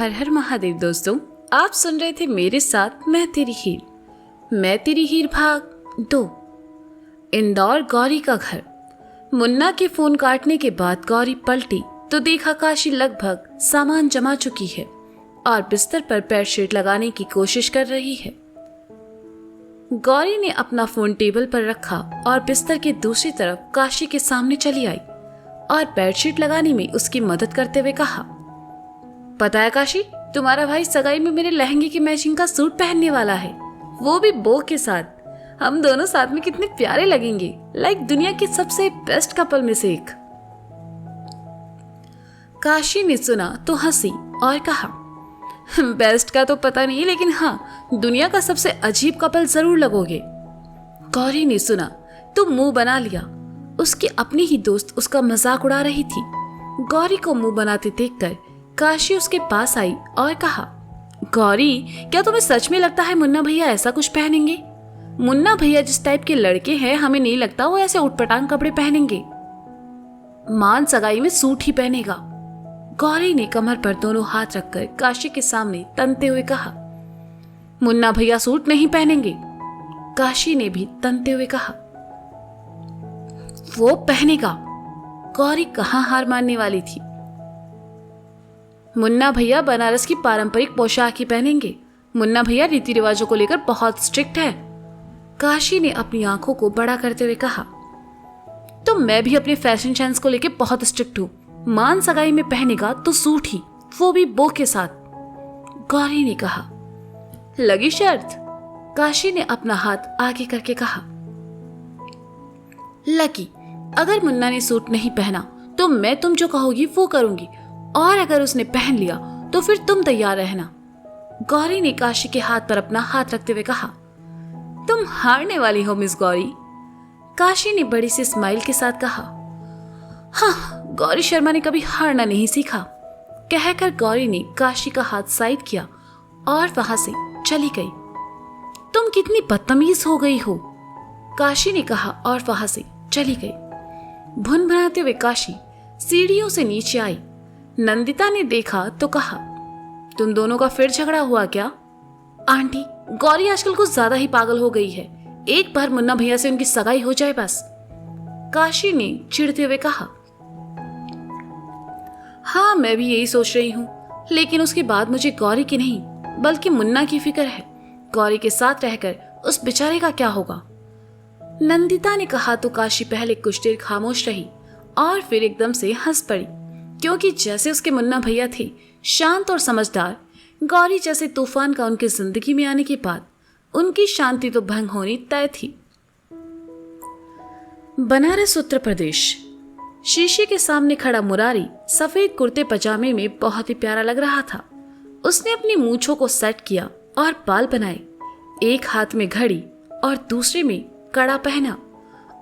हर हर महादेव। दोस्तों, आप सुन रहे थे मेरे साथ मैं तेरी हीर भाग 2। इंदौर गौरी का घर। मुन्ना के फोन काटने के बाद गौरी पलटी तो देखा काशी लगभग सामान जमा चुकी है और बिस्तर पर बेडशीट लगाने की कोशिश कर रही है। गौरी ने अपना फोन टेबल पर रखा और बिस्तर के दूसरी तरफ काशी के सामने चली आई और बेडशीट लगाने में उसकी मदद करते हुए कहा, पता है काशी, तुम्हारा भाई सगाई में मेरे लहंगे की मैचिंग का सूट पहनने वाला है, वो भी बो के साथ। हम दोनों साथ में कितने प्यारे लगेंगे, लाइक दुनिया के सबसे बेस्ट कपल में से एक। काशी ने सुना तो हंसी और कहा, बेस्ट का तो पता नहीं, लेकिन हाँ, दुनिया का सबसे अजीब कपल जरूर लगोगे। गौरी ने सुना तो मुंह बना लिया। उसकी अपनी ही दोस्त उसका मजाक उड़ा रही थी। गौरी को मुंह बनाते देखकर काशी उसके पास आई और कहा, गौरी, क्या तुम्हें सच में लगता है मुन्ना भैया ऐसा कुछ पहनेंगे? मुन्ना भैया जिस टाइप के लड़के हैं, हमें नहीं लगता वो ऐसे उटपटांग कपड़े पहनेंगे। मान सगाई में सूट ही पहनेगा। गौरी ने कमर पर दोनों हाथ रखकर काशी के सामने तनते हुए कहा, मुन्ना भैया सूट नहीं पहनेंगे। काशी ने भी तनते हुए कहा, वो पहनेगा। गौरी कहां हार मानने वाली थी। मुन्ना भैया बनारस की पारंपरिक पोशाक ही पहनेंगे। मुन्ना भैया रीति रिवाजों को लेकर बहुत स्ट्रिक्ट है। काशी ने अपनी आंखों को बड़ा करते हुए कहा, तो मैं भी अपने फैशन सेंस को लेकर बहुत स्ट्रिक्ट हूं। मान सगाई में पहनेगा तो सूट ही, वो भी बो के साथ। गौरी ने कहा, लगी शर्त? काशी ने अपना हाथ आगे करके कहा, लकी, अगर मुन्ना ने सूट नहीं पहना तो मैं तुम जो कहोगी वो करूंगी, और अगर उसने पहन लिया तो फिर तुम तैयार रहना। गौरी ने काशी के हाथ पर अपना हाथ रखते हुए कहा, तुम हारने वाली हो मिस गौरी। काशी ने बड़ी सी स्माइल के साथ कहा, हाँ, गौरी शर्मा ने कभी हारना नहीं सीखा। कहकर गौरी ने काशी का हाथ साइड किया और वहां से चली गई। तुम कितनी बदतमीज हो गई हो, काशी ने कहा और वहां से चली गई। भुन भुनाते हुए काशी सीढ़ियों से नीचे आई। नंदिता ने देखा तो कहा, तुम दोनों का फिर झगड़ा हुआ क्या? आंटी, गौरी आजकल कुछ ज्यादा ही पागल हो गई है। एक बार मुन्ना भैया से उनकी सगाई हो जाए बस। काशी ने चिढ़ते हुए कहा, हाँ, मैं भी यही सोच रही हूँ, लेकिन उसके बाद मुझे गौरी की नहीं बल्कि मुन्ना की फिक्र है। गौरी के साथ रहकर उस बेचारे का क्या होगा? नंदिता ने कहा तो काशी पहले कुछ देर खामोश रही और फिर एकदम से हंस पड़ी, क्योंकि जैसे उसके मुन्ना भैया थे शांत और समझदार, गौरी जैसे तूफान का उनकी जिंदगी में आने के बाद उनकी शांति तो भंग होनी तय थी। बनारस, उत्तर प्रदेश। शीशे के सामने खड़ा मुरारी सफेद कुर्ते पजामे में बहुत ही प्यारा लग रहा था। उसने अपनी मूंछों को सेट किया और बाल बनाए। एक हाथ में घड़ी और दूसरे में कड़ा पहना।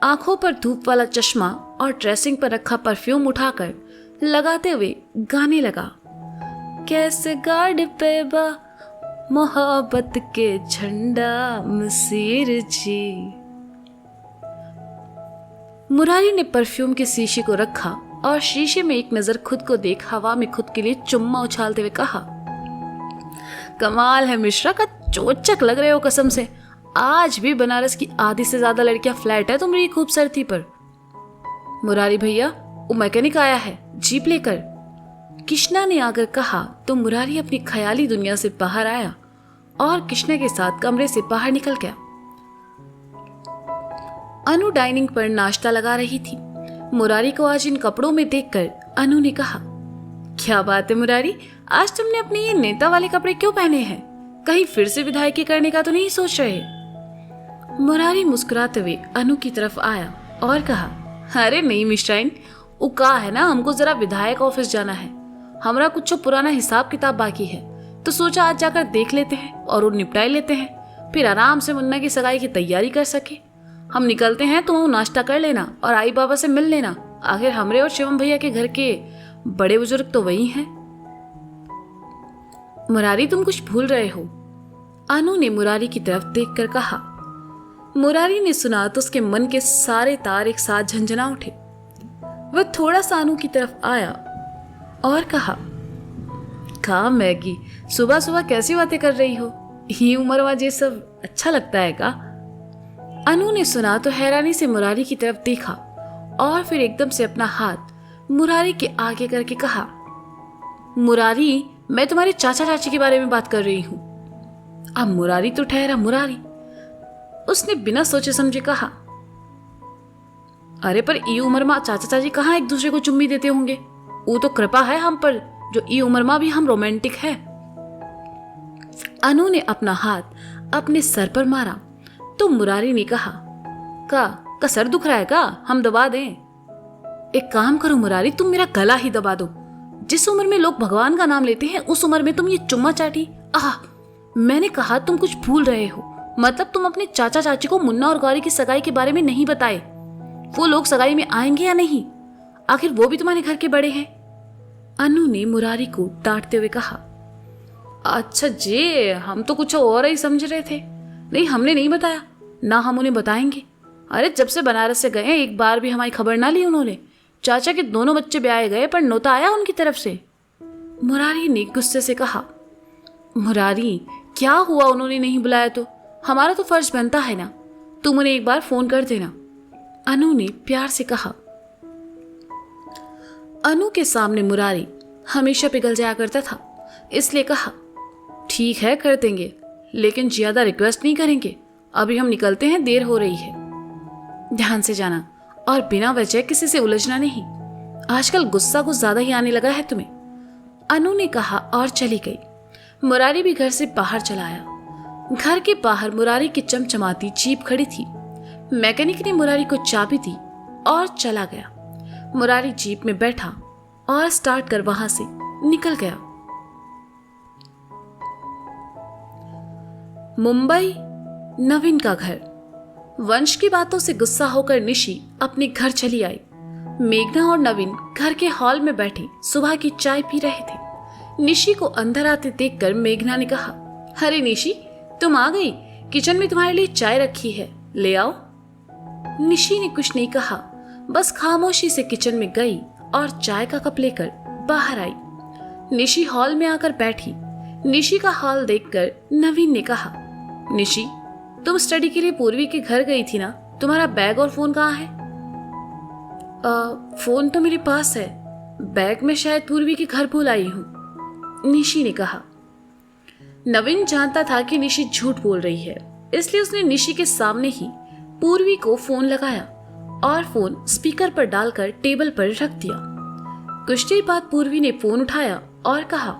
आंखों पर धूप वाला चश्मा और ड्रेसिंग पर रखा परफ्यूम उठाकर लगाते हुए गाने लगा, कैसे गाड़ पे बा मोहब्बत के झंडा मसीर जी। मुरारी ने परफ्यूम के शीशे को रखा और शीशे में एक नजर खुद को देख हवा में खुद के लिए चुम्मा उछालते हुए कहा, कमाल है मिश्रा का, चोचक लग रहे हो कसम से। आज भी बनारस की आधी से ज्यादा लड़कियां फ्लैट है तुम्हारी खूबसूरती पर। मुरारी भैया, वो मैकेनिक आया है, जीप लेकर। कृष्णा ने आकर कहा तो मुरारी अपनी ख्याली दुनिया से बाहर आया और कृष्णा के साथ कमरे से बाहर निकल गया। अनु डाइनिंग पर नाश्ता लगा रही थी। मुरारी को आज इन कपड़ों में देखकर अनु ने कहा, क्या बात है मुरारी, आज तुमने अपने ये नेता वाले कपड़े क्यों पहने हैं? कहीं फिर से विधायकी करने का तो नहीं सोच रहे? मुरारी मुस्कुराते हुए अनु की तरफ आया और कहा, अरे नहीं मिश्राइन, वो कहा है ना, हमको जरा विधायक ऑफिस जाना है। हमारा कुछ पुराना हिसाब किताब बाकी है, तो सोचा आज जाकर देख लेते हैं और वो निपटाई लेते हैं, फिर आराम से मुन्ना की सगाई की तैयारी कर सके। हम निकलते हैं, तुम नाश्ता कर लेना और आई बाबा से मिल लेना। आखिर हमरे और शिवम भैया के घर के बड़े बुजुर्ग तो वही हैं। मुरारी, तुम कुछ भूल रहे हो, अनु ने मुरारी की तरफ देखकर कहा। मुरारी ने सुना तो उसके मन के सारे तार एक साथ झंझना उठे। वह थोड़ा सा अनु की तरफ आया और कहा, कहा मैगी, सुबह सुबह कैसी बातें कर रही हो? ये उम्र में ये सब अच्छा लगता है का? अनु ने सुना तो हैरानी से मुरारी की तरफ देखा और फिर एकदम से अपना हाथ मुरारी के आगे करके कहा, मुरारी, मैं तुम्हारे चाचा चाची के बारे में बात कर रही हूं। अब मुरारी तो ठहरा मुरारी। उसने बिना सोचे समझे कहा, अरे पर ई उम्र में चाचा चाची कहाँ एक दूसरे को चुम्मी देते होंगे? वो तो कृपा है हम पर, जो ई उम्र में भी हम रोमांटिक है। अनु ने अपना हाथ अपने सर पर मारा तो मुरारी ने कहा, का सर दुख रहा है का? हम दबा दें? एक काम करो मुरारी, तुम मेरा गला ही दबा दो। जिस उम्र में लोग भगवान का नाम लेते हैं उस उम्र में तुम ये चुम्मा चाटी। मैंने कहा तुम कुछ भूल रहे हो। मतलब तुम अपने चाचा चाची को मुन्ना और गौरी की सगाई के बारे में नहीं बताए। वो लोग सगाई में आएंगे या नहीं? आखिर वो भी तुम्हारे घर के बड़े हैं। अनु ने मुरारी को डांटते हुए कहा, अच्छा जी, हम तो कुछ और ही समझ रहे थे। नहीं, हमने नहीं बताया, ना हम उन्हें बताएंगे। अरे जब से बनारस से गए एक बार भी हमारी खबर ना ली उन्होंने। चाचा के दोनों बच्चे ब्याहे गए पर नोता आया उनकी तरफ से। मुरारी ने गुस्से से कहा, मुरारी क्या हुआ उन्होंने नहीं बुलाया तो? हमारा तो फर्ज बनता है ना, तुम उन्हें एक बार फोन कर देना। अनु ने प्यार से कहा। अनु के सामने मुरारी हमेशा पिघल जाया करता था, इसलिए कहा, ठीक है कर देंगे, लेकिन ज्यादा रिक्वेस्ट नहीं करेंगे। अभी हम निकलते हैं, देर हो रही है। ध्यान से जाना और बिना वजह किसी से उलझना नहीं। आजकल गुस्सा कुछ ज्यादा ही आने लगा है तुम्हें। अनु ने कहा और चली गई। मुरारी भी घर से बाहर चला आया। घर के बाहर मुरारी की चमचमाती जीप खड़ी थी। मैकेनिक ने मुरारी को चाबी दी और चला गया। मुरारी जीप में बैठा और स्टार्ट कर वहां से निकल गया। मुंबई, नवीन का घर। वंश की बातों से गुस्सा होकर निशी अपने घर चली आई। मेघना और नवीन घर के हॉल में बैठे सुबह की चाय पी रहे थे। निशी को अंदर आते देखकर मेघना ने कहा, अरे निशी, तुम आ गई। किचन में तुम्हारे लिए चाय रखी है, ले आओ। निशी ने कुछ नहीं कहा, बस खामोशी से किचन में गई और चाय का कप लेकर बाहर आई। निशी हॉल में आकर बैठी। निशी का हाल देखकर नवीन ने कहा, निशी, तुम स्टडी के लिए पूर्वी के घर गई थी ना? तुम्हारा बैग और फोन कहाँ है? फोन तो मेरे पास है, बैग में शायद पूर्वी के घर भूल आई हूँ, निशी ने कहा। नवीन जानता था कि निशी झूठ बोल रही है, इसलिए उसने निशी के सामने ही पूर्वी को फोन लगाया और फोन स्पीकर पर डालकर टेबल पर रख दिया। कुछ देर बाद पूर्वी ने फोन उठाया और कहा,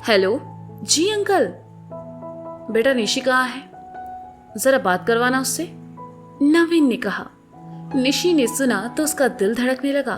हेलो जी अंकल। बेटा निशी कहाँ है? जरा बात करवाना उससे, नवीन ने कहा। निशी ने सुना तो उसका दिल धड़कने लगा।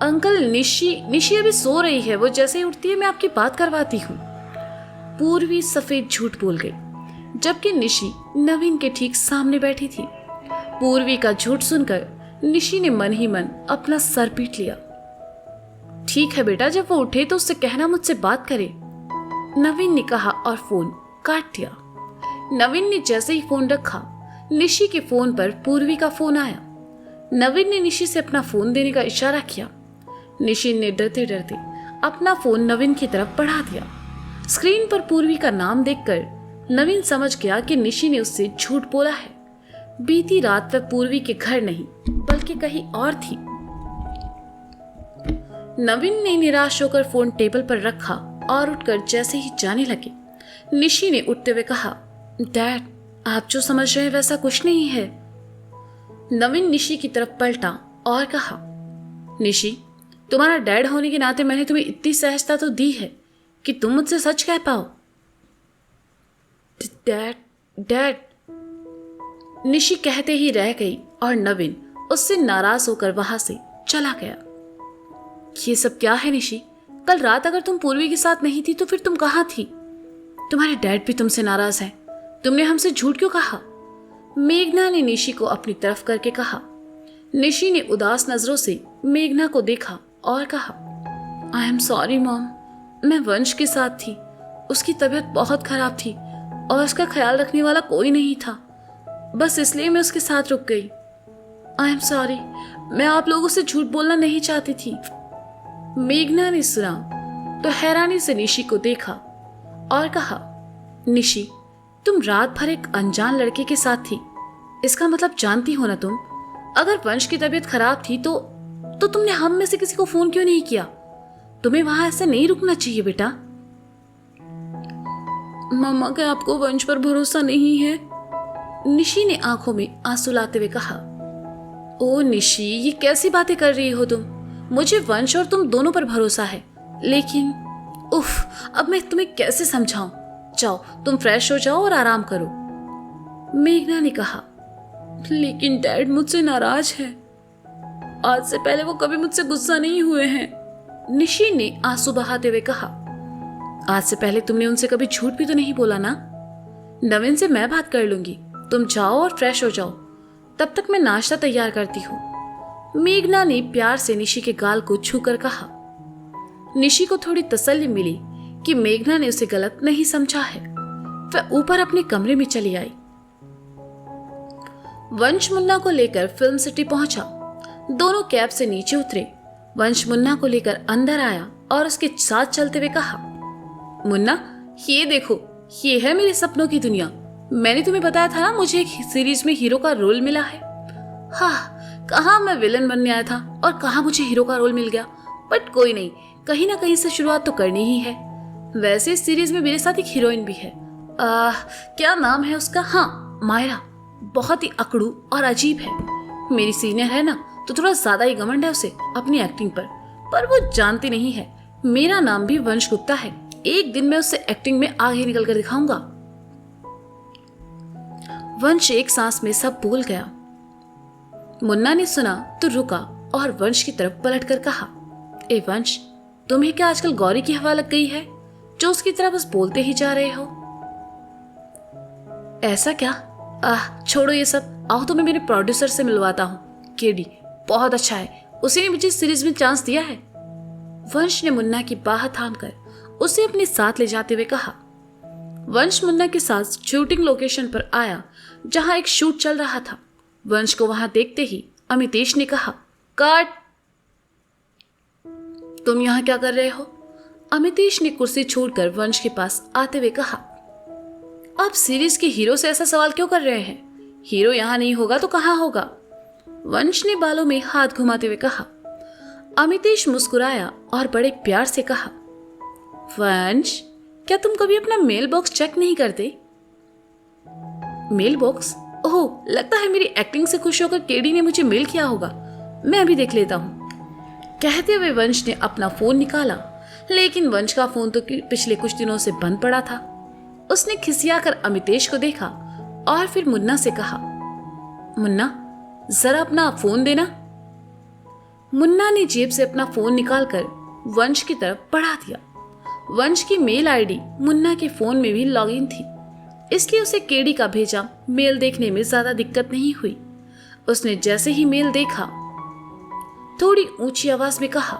अंकल, निशी अभी सो रही है, वो जैसे ही उठती है मैं आपकी बात करवाती हूँ। पूर्वी सफेद झूठ बोल गई, जबकि निशी नवीन के ठीक सामने बैठी थी। पूर्वी का झूठ सुनकर निशी ने मन ही मन अपना सर पीट लिया। ठीक है बेटा, जब वो उठे तो उससे कहना मुझसे बात करे, नवीन ने कहा और फोन काट दिया। नवीन ने जैसे ही फोन रखा, निशी के फोन पर पूर्वी का फोन आया। नवीन ने निशी से अपना फोन देने का इशारा किया। निशी ने डरते डरते अपना फोन नवीन की तरफ बढ़ा दिया। स्क्रीन पर पूर्वी का नाम देखकर नवीन समझ गया कि निशी ने उससे झूठ बोला है। बीती रात वह पूर्वी के घर नहीं बल्कि कहीं और थी। नवीन ने निराश होकर फोन टेबल पर रखा और उठकर जैसे ही जाने लगे, निशी ने उठते हुए कहा, डैड, आप जो समझ रहे हैं वैसा कुछ नहीं है। नवीन निशी की तरफ पलटा और कहा, निशी, तुम्हारा डैड होने के नाते मैंने तुम्हें इतनी सहजता तो दी है कि तुम मुझसे सच कह पाओ। डैड, निशी कहते ही रह गई और नवीन उससे नाराज होकर वहां से चला गया। ये सब क्या है निशी? कल रात अगर तुम पूर्वी के साथ नहीं थी तो फिर तुम कहाँ थी? तुम्हारे डैड भी तुमसे नाराज हैं। तुमने हमसे झूठ क्यों कहा? मेघना ने निशी को अपनी तरफ करके कहा। निशी ने उदास नजरों से मेघना को देखा और कहा, आई एम सॉरी मॉम, मैं वंश के साथ थी। उसकी तबीयत बहुत खराब थी और उसका ख्याल रखने वाला कोई नहीं था, बस इसलिए मैं उसके साथ रुक गई। आई एम सॉरी, मैं आप लोगों से झूठ बोलना नहीं चाहती थी। मेघना ने सुना तो हैरानी से निशी को देखा और कहा, निशी, तुम रात भर एक अनजान लड़के के साथ थी। इसका मतलब जानती हो ना तुम, अगर वंश की तबीयत खराब थी तो तुमने हम में से किसी को फोन क्यों नहीं किया? तुम्हें वहां ऐसा नहीं रुकना चाहिए बेटा। मम्मा क्या आपको वंश पर भरोसा नहीं है? निशी ने आंखों में आंसू लाते हुए कहा। ओ निशी, ये कैसी बातें कर रही हो तुम? मुझे वंश और तुम दोनों पर भरोसा है, लेकिन उफ, अब मैं तुम्हें कैसे समझाऊं? जाओ तुम फ्रेश हो जाओ और आराम करो। मेघना ने कहा। लेकिन डैड मुझसे नाराज है। आज से पहले वो कभी मुझसे गुस्सा नहीं हुए हैं। निशी ने आंसू बहाते हुए कहा। आज से पहले तुमने उनसे कभी झूठ भी तो नहीं बोला ना? नवीन से मैं बात कर लूंगी, तुम जाओ और फ्रेश हो जाओ, तब तक मैं नाश्ता तैयार करती हूँ। मेघना ने प्यार से निशी के गाल को छूकर कहा। निशी को थोड़ी तसल्ली मिली कि मेघना ने उसे गलत नहीं समझा है। वह ऊपर अपने कमरे में चली आई। वंश मुन्ना को लेकर फिल्म सिटी पहुंचा। दोनों कैब से नीचे उतरे। वंश मुन्ना को लेकर अंदर आया और उसके साथ चलते हुए कहा, मुन्ना, ये देखो, ये है मेरे सपनों की दुनिया। मैंने तुम्हें बताया था ना, मुझे एक सीरीज में हीरो का रोल मिला है। हाँ, कहाँ मैं विलन बनने आया था और कहाँ मुझे हीरो का रोल मिल गया। बट कोई नहीं, कहीं ना कहीं से शुरुआत तो करनी ही है। वैसे इस सीरीज में मेरे साथ एक हीरोइन भी है। क्या नाम है उसका? हाँ, मायरा। बहुत ही अकड़ू और अजीब है। मेरी सीनियर है ना, तो थोड़ा ज्यादा ही घमंड है उसे अपनी एक्टिंग पर वो जानती नहीं है मेरा नाम भी वंश गुप्ता है। एक दिन मैं उससे एक्टिंग में आगे निकल कर दिखाऊंगा। वंश एक सांस में सब भूल गया। मुन्ना ने सुना तो रुका और वंश की तरफ पलट कर कहा, ए वंश, तुम्हें क्या आजकल गौरी की हवा लग गई है जो उसकी तरह बस बोलते ही जा रहे हो? ऐसा क्या? छोड़ो ये सब, आओ तुम्हें मेरे प्रोड्यूसर से मिलवाता हूँ। केडी बहुत अच्छा है, उसी ने मुझे सीरीज में चांस दिया है। वंश ने मुन्ना की बाह थामकर उसे अपने साथ ले जाते हुए कहा। वंश मुन्ना के साथ शूटिंग लोकेशन पर आया जहां एक शूट चल रहा था। वंश को वहां देखते ही अमितेश ने कहा, काट। तुम यहां क्या कर रहे हो? अमितेश ने कुर्सी छोड़कर वंश के पास आते हुए कहा। आप सीरीज के हीरो से ऐसा सवाल क्यों कर रहे हैं? हीरो यहां नहीं होगा तो कहां होगा? वंश ने बालों में हाथ घुमाते हुए कहा। अमितेश मुस्कुराया और बड़े प्यार से कहा, वंश, क्या तुम कभी अपना मेल बॉक्स चेक नहीं करते? Mail box? ओह, लगता है मेरी एक्टिंग से खुश होकर केडी ने मुझे मेल किया होगा। मैं अभी देख लेता हूं। कहते हुए वंश ने अपना फोन निकाला, लेकिन वंश का फोन तो पिछले कुछ दिनों से बंद पड़ा था। उसने खिसियाकर अमितेश को देखा और फिर मुन्ना से कहा, मुन्ना, जरा अपना फोन देना। मुन्ना ने जेब से अपना फोन निकालकर वंश की तरफ बढ़ा दिया। वंश की मेल आईडी मुन्ना के फोन में भी लॉगिन थी, इसलिए उसे केडी का भेजा मेल देखने में ज्यादा दिक्कत नहीं हुई। उसने जैसे ही मेल देखा, थोड़ी ऊंची आवाज में कहा,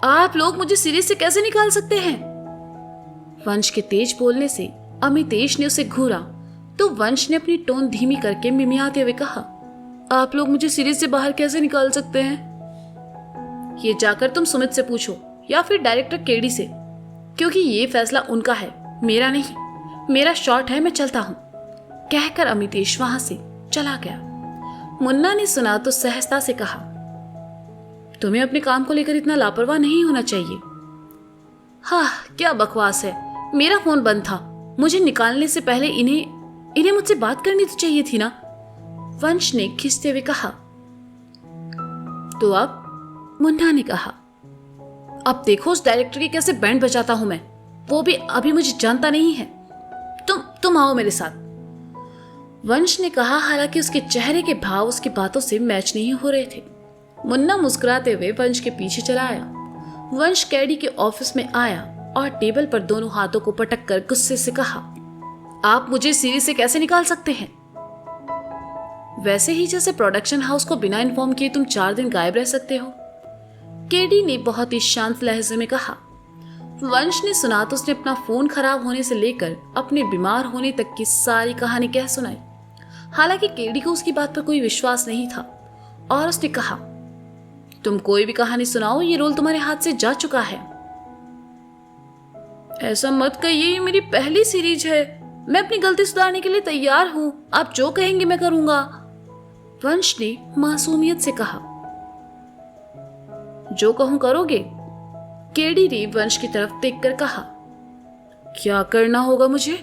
आप लोग मुझे सीरीज से कैसे निकाल सकते हैं? वंश के तेज बोलने से अमितेश ने उसे घूरा तो वंश ने अपनी टोन धीमी करके मिमियाते हुए कहा, आप लोग मुझे सीरीज से बाहर कैसे निकाल सकते हैं? ये जाकर तुम सुमित से पूछो या फिर डायरेक्टर केडी से, क्योंकि ये फैसला उनका है, मेरा नहीं। मेरा शॉट है, मैं चलता हूं। कहकर अमितेश वहां से चला गया। मुन्ना ने सुना तो सहजता से कहा, तुम्हें अपने काम को लेकर इतना लापरवाह नहीं होना चाहिए। हाँ, क्या बकवास है, मेरा फोन बंद था। मुझे निकालने से पहले इन्हें मुझसे बात करनी तो चाहिए थी ना। वंश ने खिंचते हुए कहा। तो अब? मुन्ना ने कहा, अब देखो उस डायरेक्टर की कैसे बैंड बजाता हूं मैं, वो भी अभी मुझे जानता नहीं है। तुम आओ मेरे साथ। वंश ने कहा, हालांकि उसके चेहरे के भाव उसकी बातों से मैच नहीं हो रहे थे। मुन्ना मुस्कुराते हुए वंश के पीछे चला आया। वंश केडी के ऑफिस में आया और टेबल पर दोनों हाथों को पटक कर गुस्से से कहा, आप मुझे सीरीज से कैसे निकाल सकते हैं? वैसे ही जैसे प्रोडक्शन हाउस को बिना इन्फॉर्म किए तुम 4 दिन गायब रह सकते हो। केडी ने बहुत ही शांत लहजे में कहा। वंश ने सुना तो उसने अपना फोन खराब होने से लेकर अपने बीमार होने तक की सारी कहानी कह सुनाई। हालांकि केडी को उसकी बात पर कोई विश्वास नहीं था और उसने कहा, तुम कोई भी कहानी सुनाओ, ये रोल तुम्हारे हाथ से जा चुका है। ऐसा मत कहिए, ये मेरी पहली सीरीज है। मैं अपनी गलती सुधारने के लिए तैयार हूँ। आप जो कहेंगे मैं करूंगा। वंश ने मासूमियत से कहा। जो कहूं करोगे? केडी ने वंश की तरफ देखकर कहा। क्या करना होगा मुझे?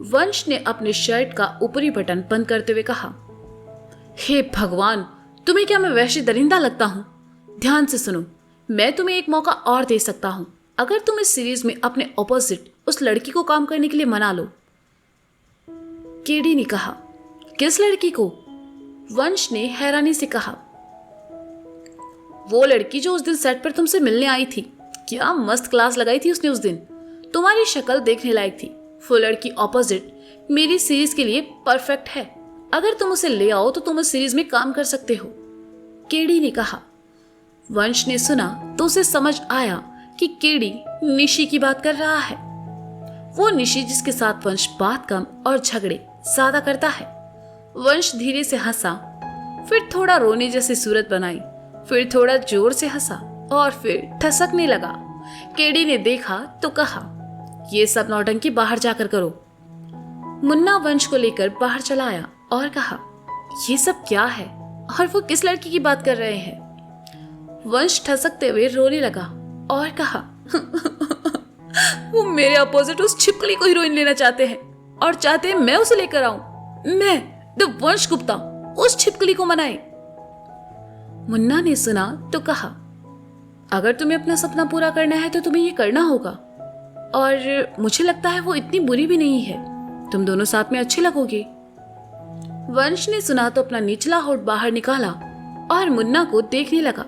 वंश ने अपने शर्ट का ऊपरी बटन बंद करते हुए कहा। हे भगवान, तुम्हें क्या मैं वैसे दरिंदा लगता हूं? ध्यान से सुनो, मैं तुम्हें एक मौका और दे सकता हूं। अगर तुम इस सीरीज में अपने ऑपोजिट उस लड़की को काम करने के लिए मना लो। केडी ने कहा। किस लड़की को? वंश ने हैरानी से कहा। वो लड़की जो उस दिन सेट पर तुमसे मिलने आई थी। क्या मस्त क्लास लगाई थी उसने उस दिन। तुम्हारी शक्ल देखने लायक थी। वो लड़की ऑपोजिट मेरी सीरीज के लिए परफेक्ट है। अगर तुम उसे ले आओ तो तुम उस सीरीज में काम कर सकते हो, केडी ने कहा। वंश ने सुना तो उसे समझ आया कि केडी निशी की बात कर रहा है। वो निशी जिसके साथ वंश बात कम और झगड़े ज्यादा करता है। वंश धीरे से हंसा, फिर थोड़ा रोने जैसी सूरत बनाई, फिर थोड़ा जोर से हंसा और फिर ठसकने लगा। केडी ने देखा तो कहा, ये सब नौटंकी बाहर जाकर करो। मुन्ना वंश को लेकर बाहर चला आया और कहा, ये सब क्या है और वो किस लड़की की बात कर रहे हैं? वंश ठसकते हुए रोने लगा और कहा, वो मेरे अपोजिट उस छिपकली को हीरोइन लेना चाहते हैं और चाहते हैं मैं उसे लेकर आऊं। मैं द वंश गुप्ता उस छिपकली को मनाए। मुन्ना ने सुना तो कहा, अगर तुम्हें अपना सपना पूरा करना है तो तुम्हें ये करना होगा। और मुझे लगता है वो इतनी बुरी भी नहीं है। तुम दोनों साथ में अच्छे लगोगे। वंश ने सुना तो अपना निचला होठ बाहर निकाला और मुन्ना को देखने लगा,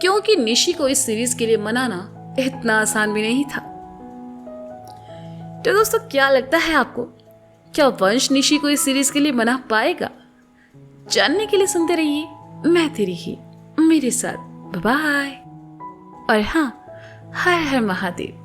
क्योंकि निशी को इस सीरीज के लिए मनाना इतना आसान भी नहीं था। तो दोस्तों, क्या लगता है आपको, क्या वंश निशी को इस सीरीज के लिए मना पाएगा? जानने के लिए सुनते रहिए मैं तेरी ही मेरे साथ। बाय। और हाँ, हर हर महादेव।